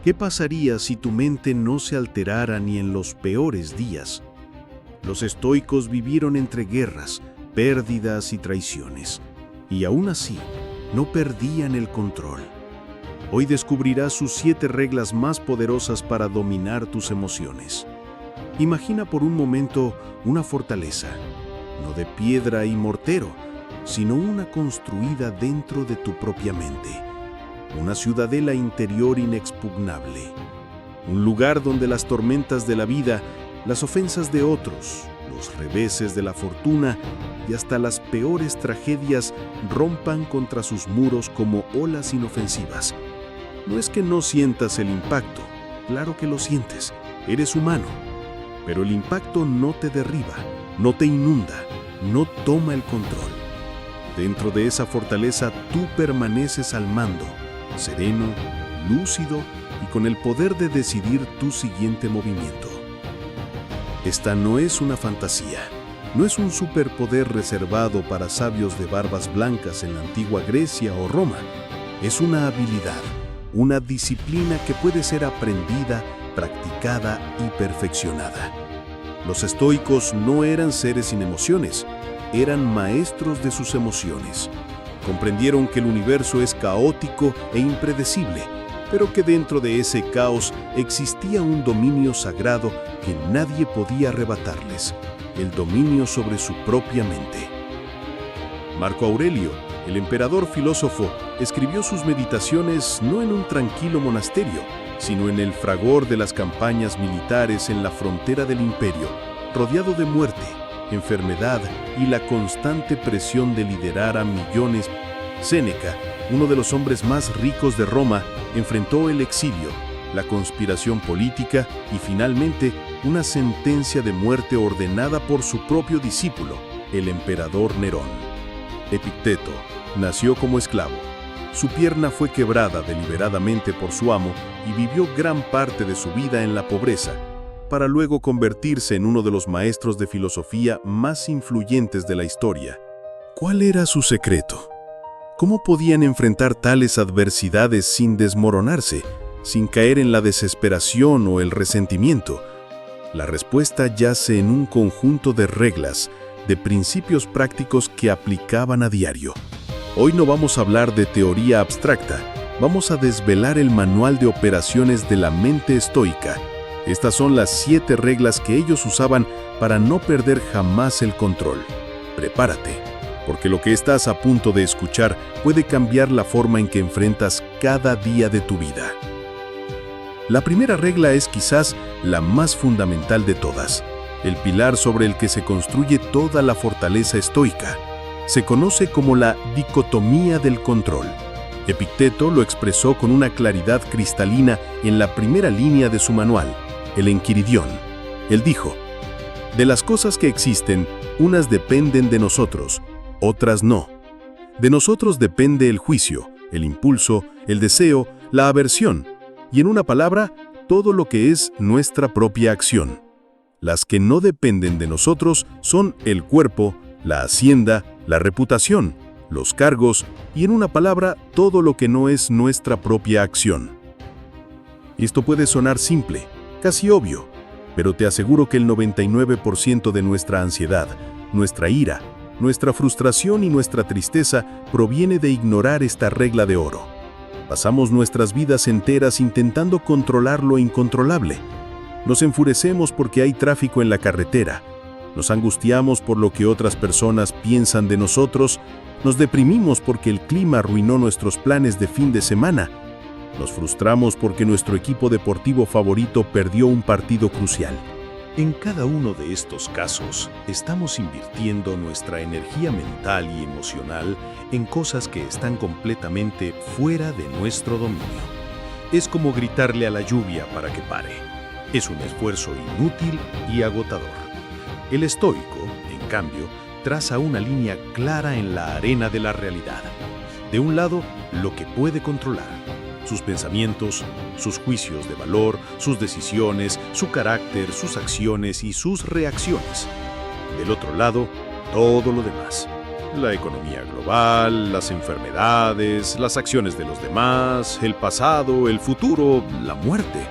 ¿Qué pasaría si tu mente no se alterara ni en los peores días? Los estoicos vivieron entre guerras, pérdidas y traiciones, y aún así no perdían el control. Hoy descubrirás sus 7 reglas más poderosas para dominar tus emociones. Imagina por un momento una fortaleza, no de piedra y mortero, sino una construida dentro de tu propia mente. Una ciudadela interior inexpugnable. Un lugar donde las tormentas de la vida, las ofensas de otros, los reveses de la fortuna y hasta las peores tragedias rompan contra sus muros como olas inofensivas. No es que no sientas el impacto, claro que lo sientes, eres humano. Pero el impacto no te derriba, no te inunda, no toma el control. Dentro de esa fortaleza tú permaneces al mando, sereno, lúcido y con el poder de decidir tu siguiente movimiento. Esta no es una fantasía, no es un superpoder reservado para sabios de barbas blancas en la antigua Grecia o Roma. Es una habilidad, una disciplina que puede ser aprendida, practicada y perfeccionada. Los estoicos no eran seres sin emociones, eran maestros de sus emociones. Comprendieron que el universo es caótico e impredecible, pero que dentro de ese caos existía un dominio sagrado que nadie podía arrebatarles, el dominio sobre su propia mente. Marco Aurelio, el emperador filósofo, escribió sus meditaciones no en un tranquilo monasterio, sino en el fragor de las campañas militares en la frontera del imperio, rodeado de muerte, enfermedad y la constante presión de liderar a millones. Séneca, uno de los hombres más ricos de Roma, enfrentó el exilio, la conspiración política y finalmente una sentencia de muerte ordenada por su propio discípulo, el emperador Nerón. Epicteto nació como esclavo. Su pierna fue quebrada deliberadamente por su amo y vivió gran parte de su vida en la pobreza, para luego convertirse en uno de los maestros de filosofía más influyentes de la historia. ¿Cuál era su secreto? ¿Cómo podían enfrentar tales adversidades sin desmoronarse, sin caer en la desesperación o el resentimiento? La respuesta yace en un conjunto de reglas, de principios prácticos que aplicaban a diario. Hoy no vamos a hablar de teoría abstracta, vamos a desvelar el manual de operaciones de la mente estoica. Estas son las 7 reglas que ellos usaban para no perder jamás el control. Prepárate, porque lo que estás a punto de escuchar puede cambiar la forma en que enfrentas cada día de tu vida. La primera regla es quizás la más fundamental de todas, el pilar sobre el que se construye toda la fortaleza estoica. Se conoce como la dicotomía del control. Epicteto lo expresó con una claridad cristalina en la primera línea de su manual, el Enquiridión. Él dijo: de las cosas que existen, unas dependen de nosotros, otras no. De nosotros depende el juicio, el impulso, el deseo, la aversión, y en una palabra, todo lo que es nuestra propia acción. Las que no dependen de nosotros son el cuerpo, la hacienda, la reputación, los cargos y, en una palabra, todo lo que no es nuestra propia acción. Esto puede sonar simple, casi obvio, pero te aseguro que el 99% de nuestra ansiedad, nuestra ira, nuestra frustración y nuestra tristeza proviene de ignorar esta regla de oro. Pasamos nuestras vidas enteras intentando controlar lo incontrolable. Nos enfurecemos porque hay tráfico en la carretera. Nos angustiamos por lo que otras personas piensan de nosotros. Nos deprimimos porque el clima arruinó nuestros planes de fin de semana. Nos frustramos porque nuestro equipo deportivo favorito perdió un partido crucial. En cada uno de estos casos, estamos invirtiendo nuestra energía mental y emocional en cosas que están completamente fuera de nuestro dominio. Es como gritarle a la lluvia para que pare. Es un esfuerzo inútil y agotador. El estoico, en cambio, traza una línea clara en la arena de la realidad. De un lado, lo que puede controlar: sus pensamientos, sus juicios de valor, sus decisiones, su carácter, sus acciones y sus reacciones. Del otro lado, todo lo demás: La economía global, las enfermedades, las acciones de los demás, el pasado, el futuro, la muerte.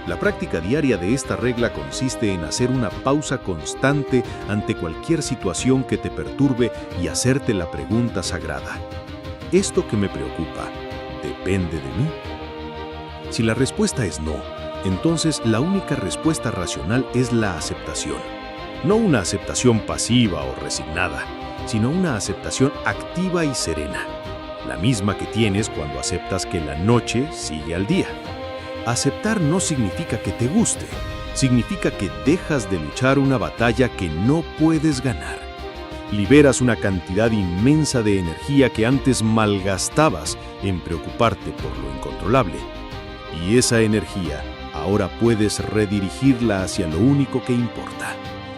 La práctica diaria de esta regla consiste en hacer una pausa constante ante cualquier situación que te perturbe y hacerte la pregunta sagrada: ¿esto que me preocupa depende de mí? Si la respuesta es no, entonces la única respuesta racional es la aceptación. No una aceptación pasiva o resignada, sino una aceptación activa y serena, la misma que tienes cuando aceptas que la noche sigue al día. Aceptar no significa que te guste, significa que dejas de luchar una batalla que no puedes ganar. Liberas una cantidad inmensa de energía que antes malgastabas en preocuparte por lo incontrolable. Y esa energía ahora puedes redirigirla hacia lo único que importa,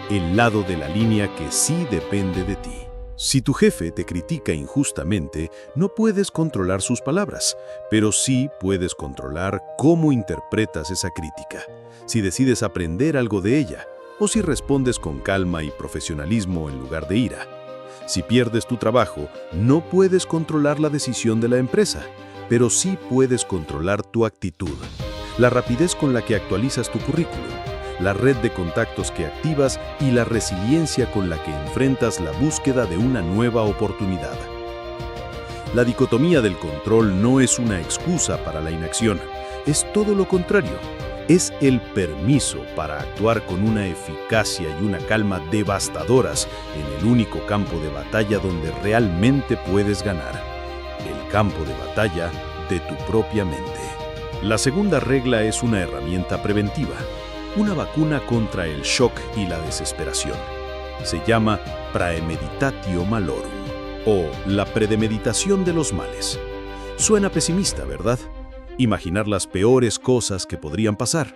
el lado de la línea que sí depende de ti. Si tu jefe te critica injustamente, no puedes controlar sus palabras, pero sí puedes controlar cómo interpretas esa crítica, si decides aprender algo de ella, o si respondes con calma y profesionalismo en lugar de ira. Si pierdes tu trabajo, no puedes controlar la decisión de la empresa, pero sí puedes controlar tu actitud, la rapidez con la que actualizas tu currículum, la red de contactos que activas y la resiliencia con la que enfrentas la búsqueda de una nueva oportunidad. La dicotomía del control no es una excusa para la inacción, es todo lo contrario. Es el permiso para actuar con una eficacia y una calma devastadoras en el único campo de batalla donde realmente puedes ganar, el campo de batalla de tu propia mente. La segunda regla es una herramienta preventiva, una vacuna contra el shock y la desesperación. Se llama praemeditatio malorum, o la premeditación de los males. Suena pesimista, ¿verdad? Imaginar las peores cosas que podrían pasar.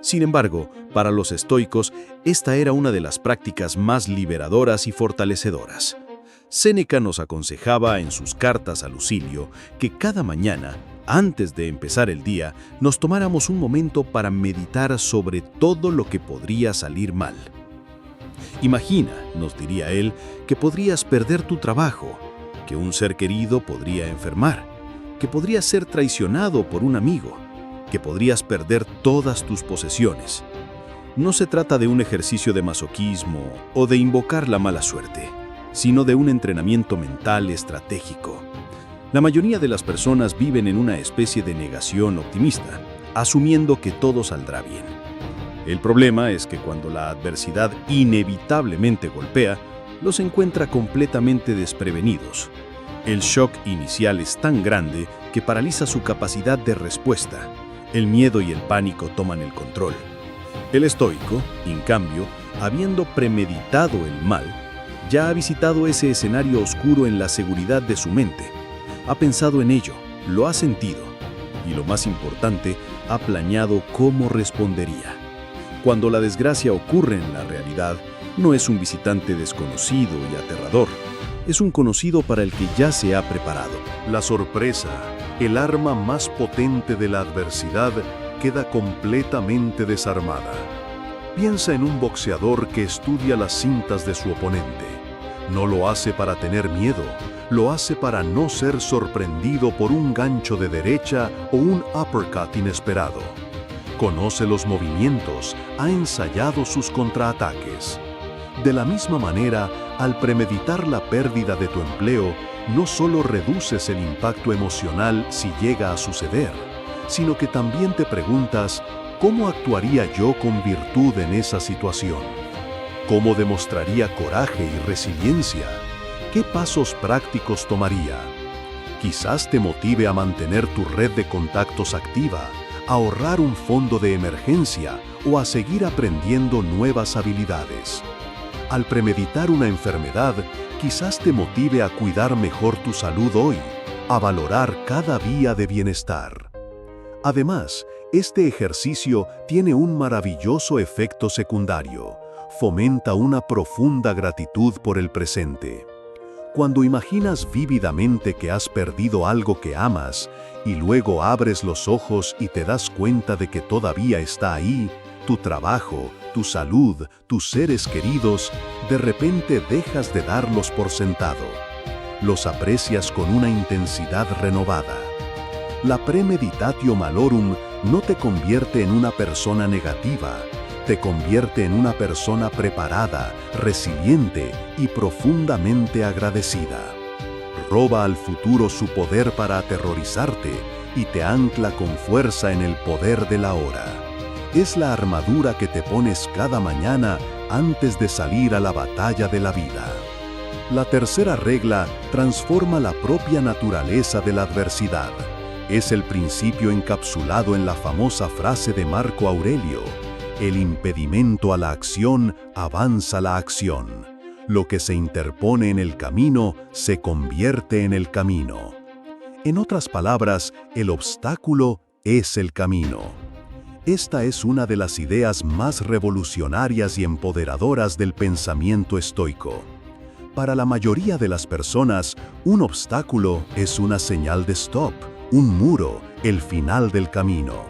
Sin embargo, para los estoicos, esta era una de las prácticas más liberadoras y fortalecedoras. Séneca nos aconsejaba en sus cartas a Lucilio que cada mañana, antes de empezar el día, nos tomáramos un momento para meditar sobre todo lo que podría salir mal. Imagina, nos diría él, que podrías perder tu trabajo, que un ser querido podría enfermar, que podrías ser traicionado por un amigo, que podrías perder todas tus posesiones. No se trata de un ejercicio de masoquismo o de invocar la mala suerte, sino de un entrenamiento mental estratégico. La mayoría de las personas viven en una especie de negación optimista, asumiendo que todo saldrá bien. El problema es que cuando la adversidad inevitablemente golpea, los encuentra completamente desprevenidos. El shock inicial es tan grande que paraliza su capacidad de respuesta. El miedo y el pánico toman el control. El estoico, en cambio, habiendo premeditado el mal, ya ha visitado ese escenario oscuro en la seguridad de su mente. Ha pensado en ello, lo ha sentido y, lo más importante, ha planeado cómo respondería. Cuando la desgracia ocurre en la realidad, no es un visitante desconocido y aterrador, es un conocido para el que ya se ha preparado. La sorpresa, el arma más potente de la adversidad, queda completamente desarmada. Piensa en un boxeador que estudia las cintas de su oponente. No lo hace para tener miedo, lo hace para no ser sorprendido por un gancho de derecha o un uppercut inesperado. Conoce los movimientos, ha ensayado sus contraataques. De la misma manera, al premeditar la pérdida de tu empleo, no solo reduces el impacto emocional si llega a suceder, sino que también te preguntas, ¿cómo actuaría yo con virtud en esa situación? ¿Cómo demostraría coraje y resiliencia? ¿Qué pasos prácticos tomaría? Quizás te motive a mantener tu red de contactos activa, a ahorrar un fondo de emergencia o a seguir aprendiendo nuevas habilidades. Al premeditar una enfermedad, quizás te motive a cuidar mejor tu salud hoy, a valorar cada día de bienestar. Además, este ejercicio tiene un maravilloso efecto secundario. Fomenta una profunda gratitud por el presente. Cuando imaginas vívidamente que has perdido algo que amas y luego abres los ojos y te das cuenta de que todavía está ahí, tu trabajo, tu salud, tus seres queridos, de repente dejas de darlos por sentado. Los aprecias con una intensidad renovada. La premeditatio malorum no te convierte en una persona negativa, te convierte en una persona preparada, resiliente y profundamente agradecida. Roba al futuro su poder para aterrorizarte y te ancla con fuerza en el poder de la hora. Es la armadura que te pones cada mañana antes de salir a la batalla de la vida. La tercera regla transforma la propia naturaleza de la adversidad. Es el principio encapsulado en la famosa frase de Marco Aurelio: el impedimento a la acción avanza la acción. Lo que se interpone en el camino se convierte en el camino. En otras palabras, el obstáculo es el camino. Esta es una de las ideas más revolucionarias y empoderadoras del pensamiento estoico. Para la mayoría de las personas, un obstáculo es una señal de stop, un muro, el final del camino.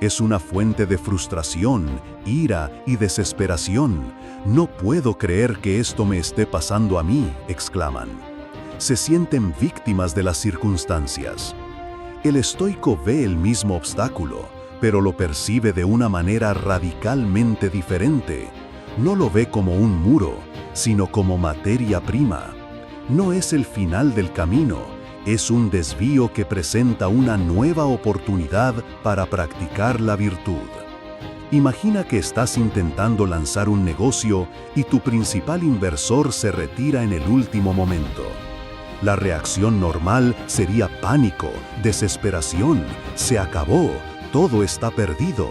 Es una fuente de frustración, ira y desesperación. No puedo creer que esto me esté pasando a mí, exclaman. Se sienten víctimas de las circunstancias. El estoico ve el mismo obstáculo, pero lo percibe de una manera radicalmente diferente. No lo ve como un muro, sino como materia prima. No es el final del camino, es un desvío que presenta una nueva oportunidad para practicar la virtud. Imagina que estás intentando lanzar un negocio y tu principal inversor se retira en el último momento. La reacción normal sería pánico, desesperación, se acabó, todo está perdido.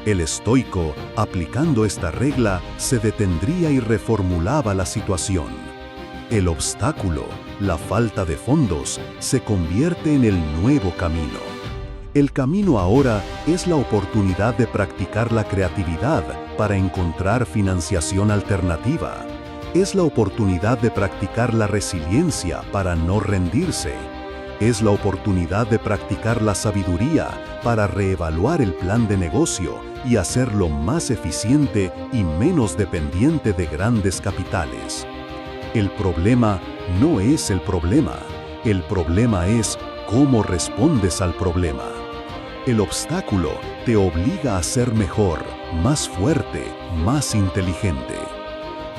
El estoico, aplicando esta regla, se detendría y reformulaba la situación. El obstáculo, la falta de fondos, se convierte en el nuevo camino. El camino ahora es la oportunidad de practicar la creatividad para encontrar financiación alternativa. Es la oportunidad de practicar la resiliencia para no rendirse. Es la oportunidad de practicar la sabiduría para reevaluar el plan de negocio y hacerlo más eficiente y menos dependiente de grandes capitales. El problema no es el problema es cómo respondes al problema. El obstáculo te obliga a ser mejor, más fuerte, más inteligente.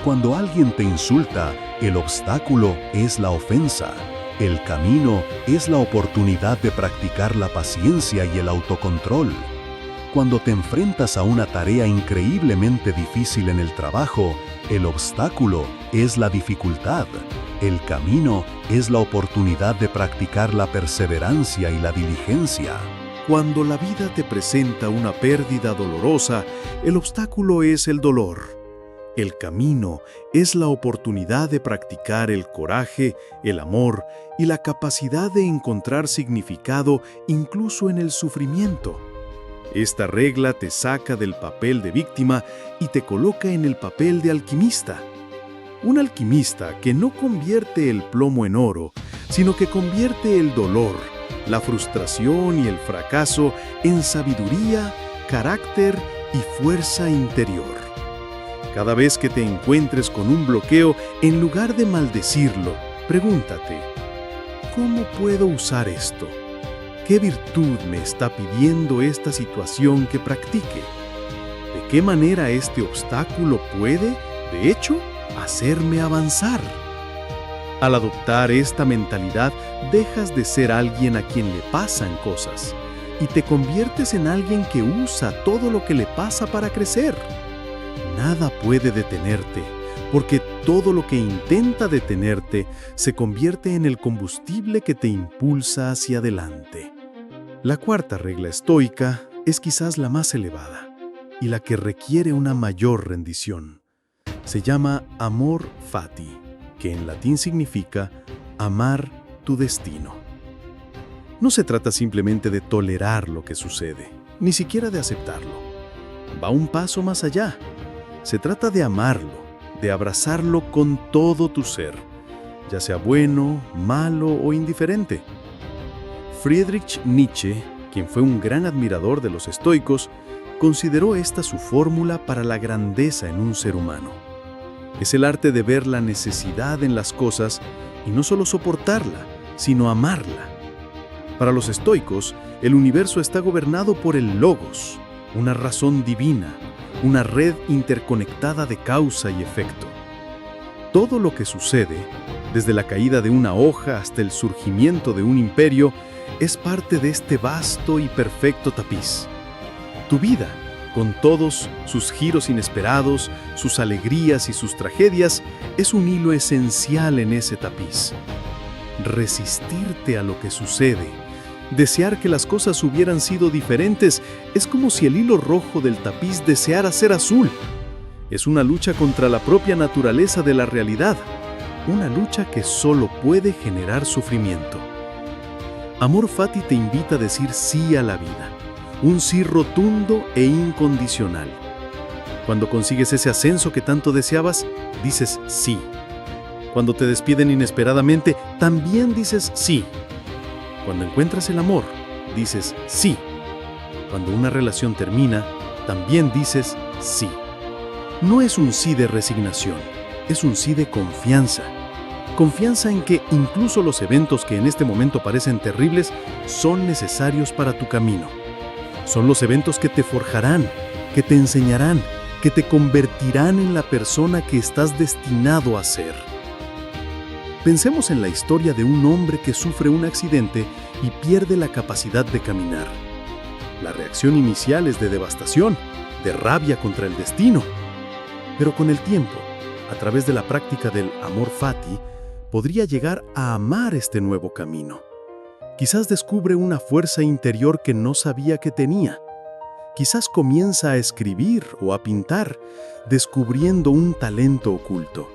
Cuando alguien te insulta, el obstáculo es la ofensa. El camino es la oportunidad de practicar la paciencia y el autocontrol. Cuando te enfrentas a una tarea increíblemente difícil en el trabajo, el obstáculo es la dificultad. El camino es la oportunidad de practicar la perseverancia y la diligencia. Cuando la vida te presenta una pérdida dolorosa, el obstáculo es el dolor. El camino es la oportunidad de practicar el coraje, el amor y la capacidad de encontrar significado incluso en el sufrimiento. Esta regla te saca del papel de víctima y te coloca en el papel de alquimista. Un alquimista que no convierte el plomo en oro, sino que convierte el dolor, la frustración y el fracaso en sabiduría, carácter y fuerza interior. Cada vez que te encuentres con un bloqueo, en lugar de maldecirlo, pregúntate: ¿cómo puedo usar esto? ¿Qué virtud me está pidiendo esta situación que practique? ¿De qué manera este obstáculo puede, de hecho, hacerme avanzar? Al adoptar esta mentalidad, dejas de ser alguien a quien le pasan cosas y te conviertes en alguien que usa todo lo que le pasa para crecer. Nada puede detenerte, porque todo lo que intenta detenerte se convierte en el combustible que te impulsa hacia adelante. La cuarta regla estoica es quizás la más elevada y la que requiere una mayor rendición. Se llama amor fati, que en latín significa amar tu destino. No se trata simplemente de tolerar lo que sucede, ni siquiera de aceptarlo. Va un paso más allá. Se trata de amarlo, de abrazarlo con todo tu ser, ya sea bueno, malo o indiferente. Friedrich Nietzsche, quien fue un gran admirador de los estoicos, consideró esta su fórmula para la grandeza en un ser humano. Es el arte de ver la necesidad en las cosas y no solo soportarla, sino amarla. Para los estoicos, el universo está gobernado por el logos, una razón divina, una red interconectada de causa y efecto. Todo lo que sucede, desde la caída de una hoja hasta el surgimiento de un imperio, es parte de este vasto y perfecto tapiz. Tu vida, con todos sus giros inesperados, sus alegrías y sus tragedias, es un hilo esencial en ese tapiz. Resistirte a lo que sucede, desear que las cosas hubieran sido diferentes, es como si el hilo rojo del tapiz deseara ser azul. Es una lucha contra la propia naturaleza de la realidad, una lucha que solo puede generar sufrimiento. Amor Fati te invita a decir sí a la vida, un sí rotundo e incondicional. Cuando consigues ese ascenso que tanto deseabas, dices sí. Cuando te despiden inesperadamente, también dices sí. Cuando encuentras el amor, dices sí. Cuando una relación termina, también dices sí. No es un sí de resignación, es un sí de confianza. Confianza en que incluso los eventos que en este momento parecen terribles son necesarios para tu camino. Son los eventos que te forjarán, que te enseñarán, que te convertirán en la persona que estás destinado a ser. Pensemos en la historia de un hombre que sufre un accidente y pierde la capacidad de caminar. La reacción inicial es de devastación, de rabia contra el destino. Pero con el tiempo, a través de la práctica del amor fati, podría llegar a amar este nuevo camino. Quizás descubre una fuerza interior que no sabía que tenía. Quizás comienza a escribir o a pintar, descubriendo un talento oculto.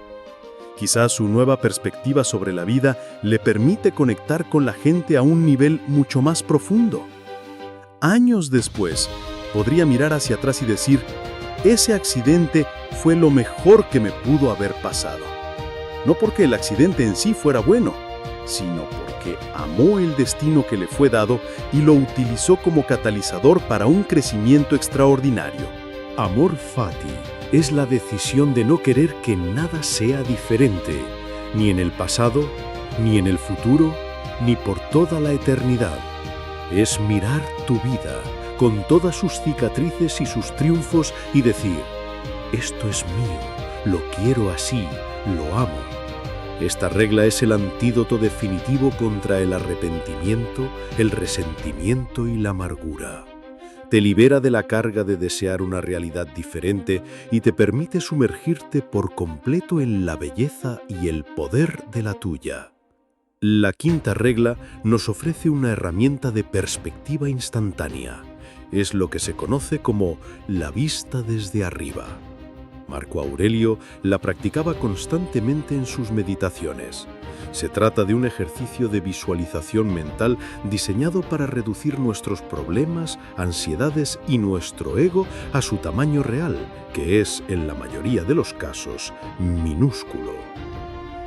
Quizás su nueva perspectiva sobre la vida le permite conectar con la gente a un nivel mucho más profundo. Años después, podría mirar hacia atrás y decir, ese accidente fue lo mejor que me pudo haber pasado. No porque el accidente en sí fuera bueno, sino porque amó el destino que le fue dado y lo utilizó como catalizador para un crecimiento extraordinario. Amor fati es la decisión de no querer que nada sea diferente, ni en el pasado, ni en el futuro, ni por toda la eternidad. Es mirar tu vida con todas sus cicatrices y sus triunfos y decir, esto es mío, lo quiero así, lo amo. Esta regla es el antídoto definitivo contra el arrepentimiento, el resentimiento y la amargura. Te libera de la carga de desear una realidad diferente y te permite sumergirte por completo en la belleza y el poder de la tuya. La quinta regla nos ofrece una herramienta de perspectiva instantánea. Es lo que se conoce como la vista desde arriba. Marco Aurelio la practicaba constantemente en sus meditaciones. Se trata de un ejercicio de visualización mental diseñado para reducir nuestros problemas, ansiedades y nuestro ego a su tamaño real, que es, en la mayoría de los casos, minúsculo.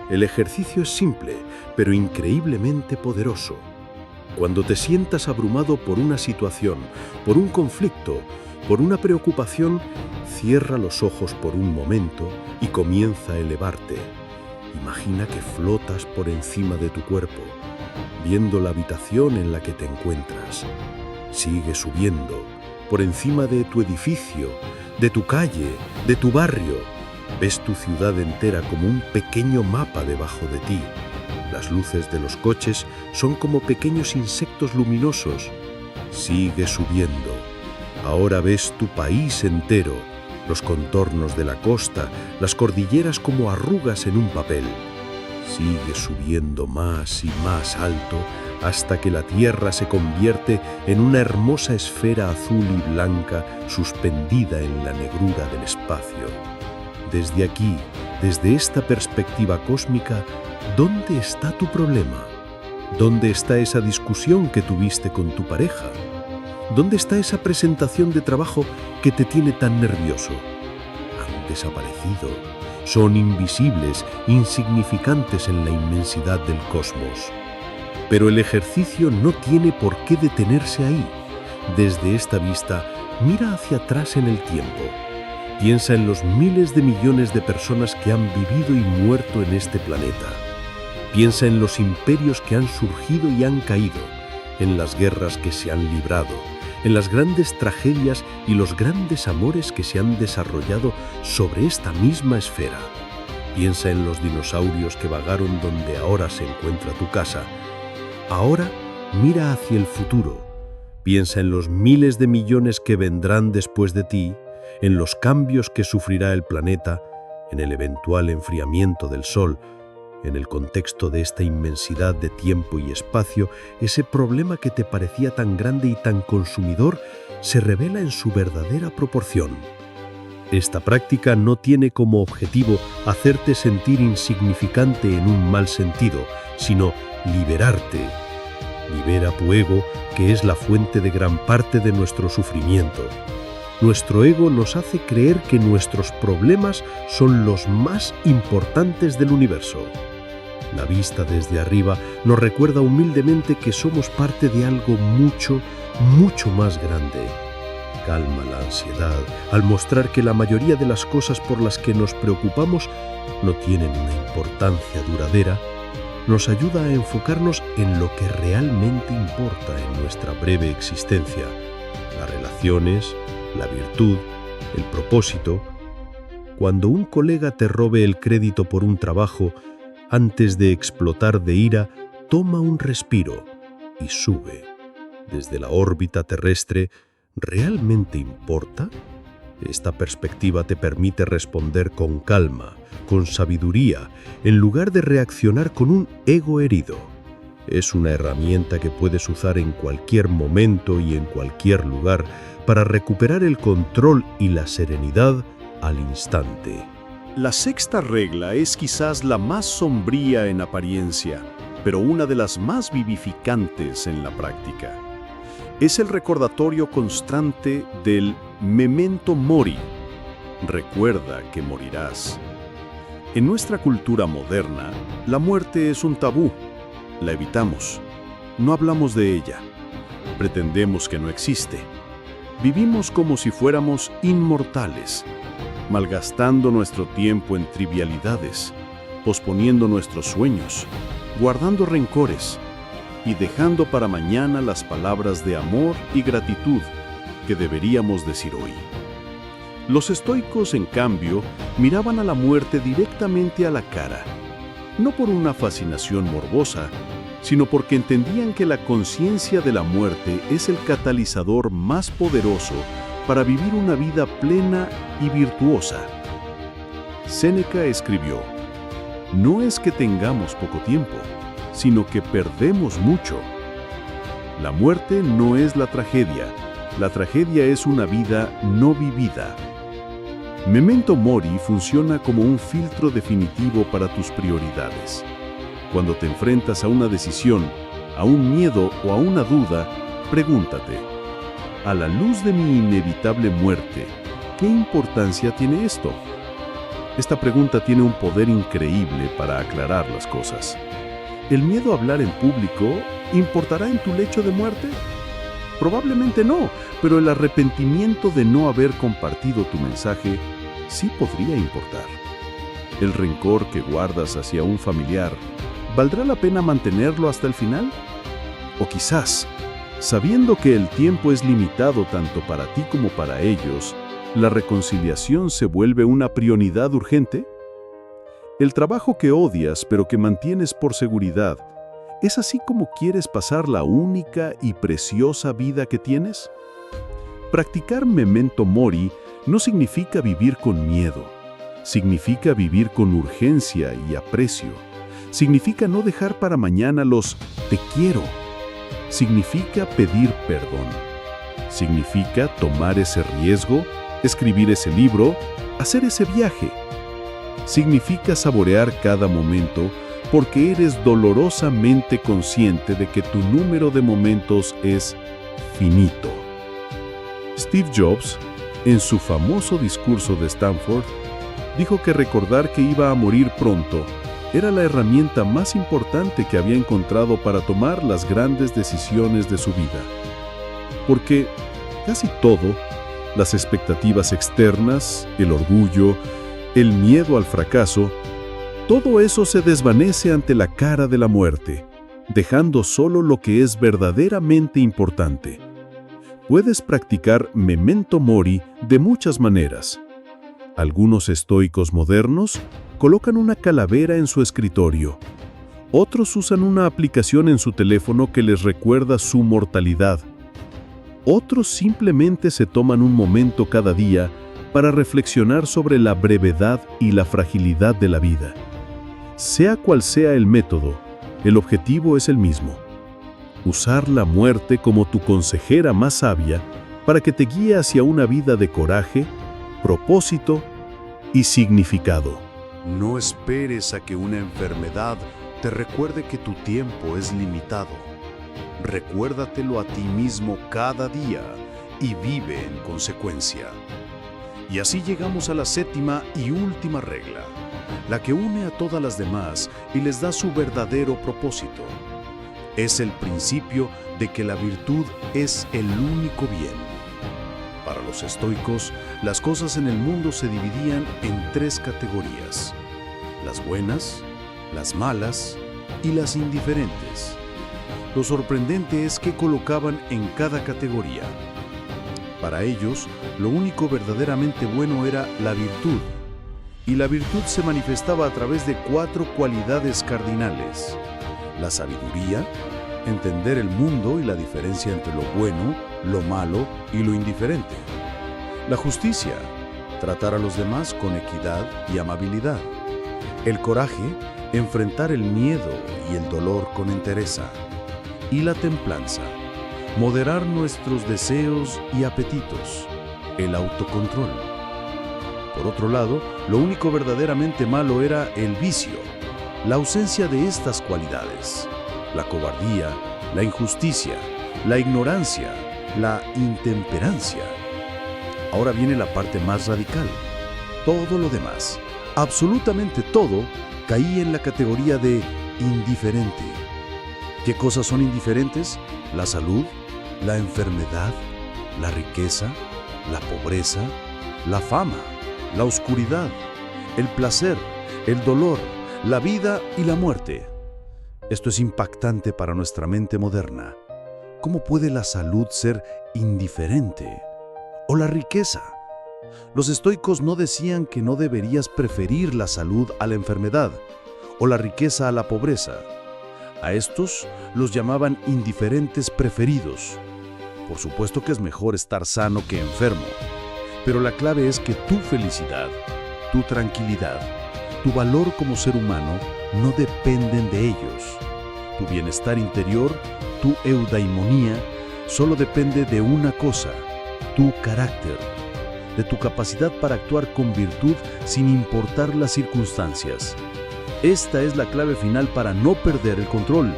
El ejercicio es simple, pero increíblemente poderoso. Cuando te sientas abrumado por una situación, por un conflicto, por una preocupación, cierra los ojos por un momento y comienza a elevarte. Imagina que flotas por encima de tu cuerpo, viendo la habitación en la que te encuentras. Sigue subiendo, por encima de tu edificio, de tu calle, de tu barrio. Ves tu ciudad entera como un pequeño mapa debajo de ti. Las luces de los coches son como pequeños insectos luminosos. Sigue subiendo. Ahora ves tu país entero, los contornos de la costa, las cordilleras como arrugas en un papel. Sigue subiendo más y más alto hasta que la tierra se convierte en una hermosa esfera azul y blanca suspendida en la negrura del espacio. Desde aquí, desde esta perspectiva cósmica, ¿dónde está tu problema? ¿Dónde está esa discusión que tuviste con tu pareja? ¿Dónde está esa presentación de trabajo que te tiene tan nervioso? Han desaparecido. Son invisibles, insignificantes en la inmensidad del cosmos. Pero el ejercicio no tiene por qué detenerse ahí. Desde esta vista, mira hacia atrás en el tiempo. Piensa en los miles de millones de personas que han vivido y muerto en este planeta. Piensa en los imperios que han surgido y han caído, en las guerras que se han librado, en las grandes tragedias y los grandes amores que se han desarrollado sobre esta misma esfera. Piensa en los dinosaurios que vagaron donde ahora se encuentra tu casa. Ahora mira hacia el futuro. Piensa en los miles de millones que vendrán después de ti, en los cambios que sufrirá el planeta, en el eventual enfriamiento del Sol. En el contexto de esta inmensidad de tiempo y espacio, ese problema que te parecía tan grande y tan consumidor se revela en su verdadera proporción. Esta práctica no tiene como objetivo hacerte sentir insignificante en un mal sentido, sino liberarte. Libera tu ego, que es la fuente de gran parte de nuestro sufrimiento. Nuestro ego nos hace creer que nuestros problemas son los más importantes del universo. La vista desde arriba nos recuerda humildemente que somos parte de algo mucho, mucho más grande. Calma la ansiedad al mostrar que la mayoría de las cosas por las que nos preocupamos no tienen una importancia duradera. Nos ayuda a enfocarnos en lo que realmente importa en nuestra breve existencia: las relaciones, la virtud, el propósito. Cuando un colega te robe el crédito por un trabajo, antes de explotar de ira, toma un respiro y sube. Desde la órbita terrestre, ¿realmente importa? Esta perspectiva te permite responder con calma, con sabiduría, en lugar de reaccionar con un ego herido. Es una herramienta que puedes usar en cualquier momento y en cualquier lugar para recuperar el control y la serenidad al instante. La sexta regla es quizás la más sombría en apariencia, pero una de las más vivificantes en la práctica. Es el recordatorio constante del memento mori. Recuerda que morirás. En nuestra cultura moderna, la muerte es un tabú. La evitamos. No hablamos de ella. Pretendemos que no existe. Vivimos como si fuéramos inmortales, malgastando nuestro tiempo en trivialidades, posponiendo nuestros sueños, guardando rencores y dejando para mañana las palabras de amor y gratitud que deberíamos decir hoy. Los estoicos, en cambio, miraban a la muerte directamente a la cara, no por una fascinación morbosa, sino porque entendían que la conciencia de la muerte es el catalizador más poderoso para vivir una vida plena y virtuosa. Séneca escribió: "No es que tengamos poco tiempo, sino que perdemos mucho". La muerte no es la tragedia es una vida no vivida. Memento Mori funciona como un filtro definitivo para tus prioridades. Cuando te enfrentas a una decisión, a un miedo o a una duda, pregúntate: a la luz de mi inevitable muerte, ¿qué importancia tiene esto? Esta pregunta tiene un poder increíble para aclarar las cosas. ¿El miedo a hablar en público importará en tu lecho de muerte? Probablemente no, pero el arrepentimiento de no haber compartido tu mensaje sí podría importar. ¿El rencor que guardas hacia un familiar valdrá la pena mantenerlo hasta el final? O quizás, sabiendo que el tiempo es limitado tanto para ti como para ellos, ¿la reconciliación se vuelve una prioridad urgente? El trabajo que odias pero que mantienes por seguridad, ¿es así como quieres pasar la única y preciosa vida que tienes? Practicar memento mori no significa vivir con miedo, significa vivir con urgencia y aprecio, significa no dejar para mañana los "te quiero", significa pedir perdón, significa tomar ese riesgo, escribir ese libro, hacer ese viaje. Significa saborear cada momento porque eres dolorosamente consciente de que tu número de momentos es finito. Steve Jobs, en su famoso discurso de Stanford, dijo que recordar que iba a morir pronto era la herramienta más importante que había encontrado para tomar las grandes decisiones de su vida. porque casi todo, las expectativas externas, el orgullo, el miedo al fracaso, todo eso se desvanece ante la cara de la muerte, dejando solo lo que es verdaderamente importante. Puedes practicar memento mori de muchas maneras. Algunos estoicos modernos colocan una calavera en su escritorio. Otros usan una aplicación en su teléfono que les recuerda su mortalidad. Otros simplemente se toman un momento cada día para reflexionar sobre la brevedad y la fragilidad de la vida. Sea cual sea el método, el objetivo es el mismo: usar la muerte como tu consejera más sabia para que te guíe hacia una vida de coraje, propósito y significado. No esperes a que una enfermedad te recuerde que tu tiempo es limitado. Recuérdatelo a ti mismo cada día y vive en consecuencia. Y así llegamos a la séptima y última regla, la que une a todas las demás y les da su verdadero propósito. Es el principio de que la virtud es el único bien. Para los estoicos, las cosas en el mundo se dividían en 3 categorías: las buenas, las malas y las indiferentes. Lo sorprendente es que colocaban en cada categoría. Para ellos, lo único verdaderamente bueno era la virtud, y la virtud se manifestaba a través de 4 cualidades cardinales: la sabiduría, entender el mundo y la diferencia entre lo bueno, lo malo y lo indiferente; la justicia, tratar a los demás con equidad y amabilidad; el coraje, enfrentar el miedo y el dolor con entereza; y la templanza, moderar nuestros deseos y apetitos, el autocontrol. Por otro lado, lo único verdaderamente malo era el vicio, la ausencia de estas cualidades: la cobardía, la injusticia, la ignorancia, la intemperancia. Ahora viene la parte más radical. Todo lo demás, absolutamente todo, caía en la categoría de indiferente. ¿Qué cosas son indiferentes? La salud, la enfermedad, la riqueza, la pobreza, la fama, la oscuridad, el placer, el dolor, la vida y la muerte. Esto es impactante para nuestra mente moderna. ¿Cómo puede la salud ser indiferente? ¿O la riqueza? Los estoicos no decían que no deberías preferir la salud a la enfermedad, o la riqueza a la pobreza. A estos los llamaban indiferentes preferidos. Por supuesto que es mejor estar sano que enfermo, pero la clave es que tu felicidad, tu tranquilidad, tu valor como ser humano no dependen de ellos. Tu bienestar interior, tu eudaimonía, solo depende de una cosa: tu carácter, de tu capacidad para actuar con virtud sin importar las circunstancias. Esta es la clave final para no perder el control,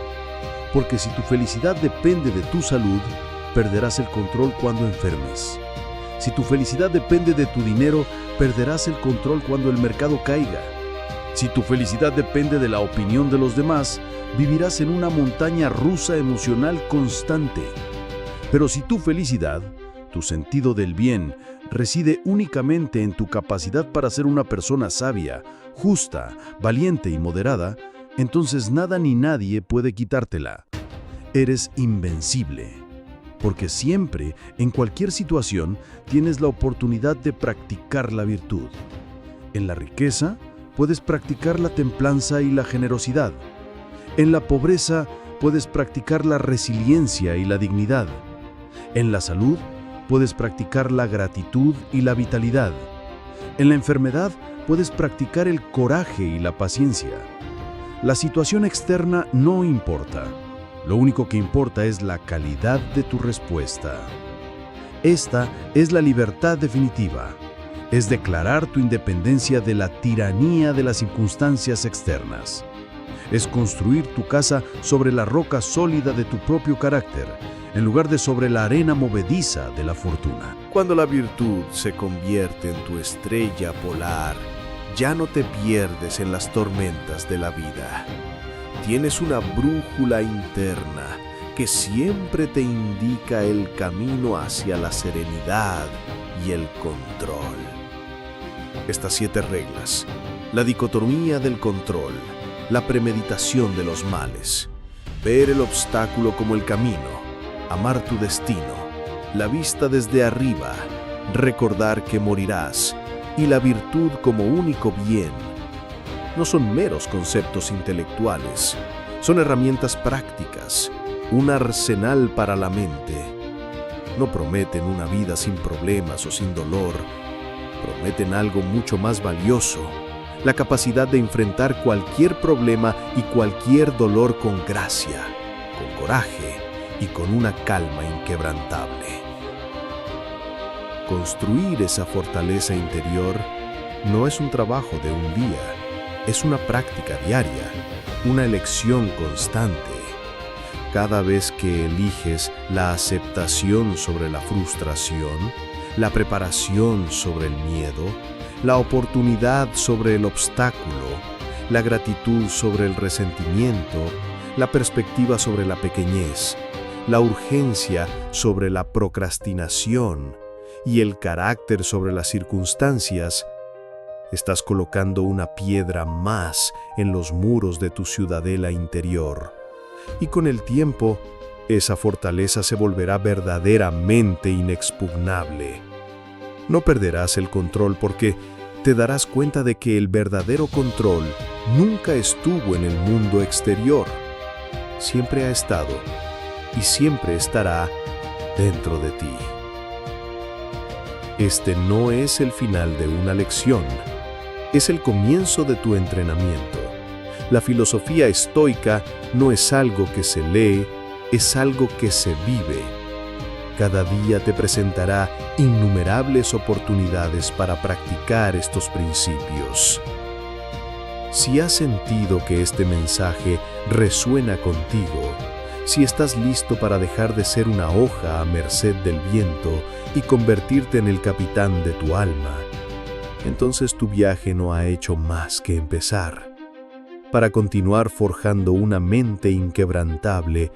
porque si tu felicidad depende de tu salud, perderás el control cuando enfermes. Si tu felicidad depende de tu dinero, perderás el control cuando el mercado caiga. Si tu felicidad depende de la opinión de los demás, vivirás en una montaña rusa emocional constante. Pero si tu felicidad, tu sentido del bien, reside únicamente en tu capacidad para ser una persona sabia, justa, valiente y moderada, entonces nada ni nadie puede quitártela. Eres invencible, porque siempre, en cualquier situación, tienes la oportunidad de practicar la virtud. En la riqueza, puedes practicar la templanza y la generosidad. En la pobreza, puedes practicar la resiliencia y la dignidad. En la salud, puedes practicar la gratitud y la vitalidad. En la enfermedad, puedes practicar el coraje y la paciencia. La situación externa no importa. Lo único que importa es la calidad de tu respuesta. Esta es la libertad definitiva. Es declarar tu independencia de la tiranía de las circunstancias externas. Es construir tu casa sobre la roca sólida de tu propio carácter, en lugar de sobre la arena movediza de la fortuna. Cuando la virtud se convierte en tu estrella polar, ya no te pierdes en las tormentas de la vida. Tienes una brújula interna que siempre te indica el camino hacia la serenidad y el control. Estas 7 reglas: la dicotomía del control, la premeditación de los males, ver el obstáculo como el camino, amar tu destino, la vista desde arriba, recordar que morirás y la virtud como único bien, no son meros conceptos intelectuales, son herramientas prácticas, un arsenal para la mente. No prometen una vida sin problemas o sin dolor, prometen algo mucho más valioso: la capacidad de enfrentar cualquier problema y cualquier dolor con gracia, con coraje y con una calma inquebrantable. Construir esa fortaleza interior no es un trabajo de un día, es una práctica diaria, una elección constante. Cada vez que eliges la aceptación sobre la frustración, la preparación sobre el miedo, la oportunidad sobre el obstáculo, la gratitud sobre el resentimiento, la perspectiva sobre la pequeñez, la urgencia sobre la procrastinación y el carácter sobre las circunstancias, estás colocando una piedra más en los muros de tu ciudadela interior. Y con el tiempo, esa fortaleza se volverá verdaderamente inexpugnable. No perderás el control porque te darás cuenta de que el verdadero control nunca estuvo en el mundo exterior. Siempre ha estado y siempre estará dentro de ti. Este no es el final de una lección, es el comienzo de tu entrenamiento. La filosofía estoica no es algo que se lee, es algo que se vive. Cada día te presentará innumerables oportunidades para practicar estos principios. Si has sentido que este mensaje resuena contigo, si estás listo para dejar de ser una hoja a merced del viento y convertirte en el capitán de tu alma, entonces tu viaje no ha hecho más que empezar. Para continuar forjando una mente inquebrantable,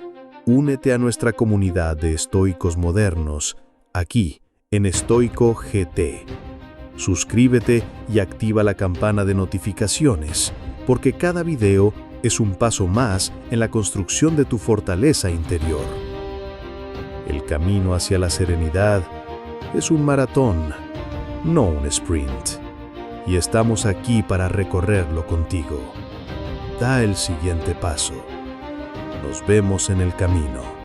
únete a nuestra comunidad de estoicos modernos, aquí, en Estoico GT. Suscríbete y activa la campana de notificaciones, porque cada video es un paso más en la construcción de tu fortaleza interior. El camino hacia la serenidad es un maratón, no un sprint, y estamos aquí para recorrerlo contigo. Da el siguiente paso. Nos vemos en el camino.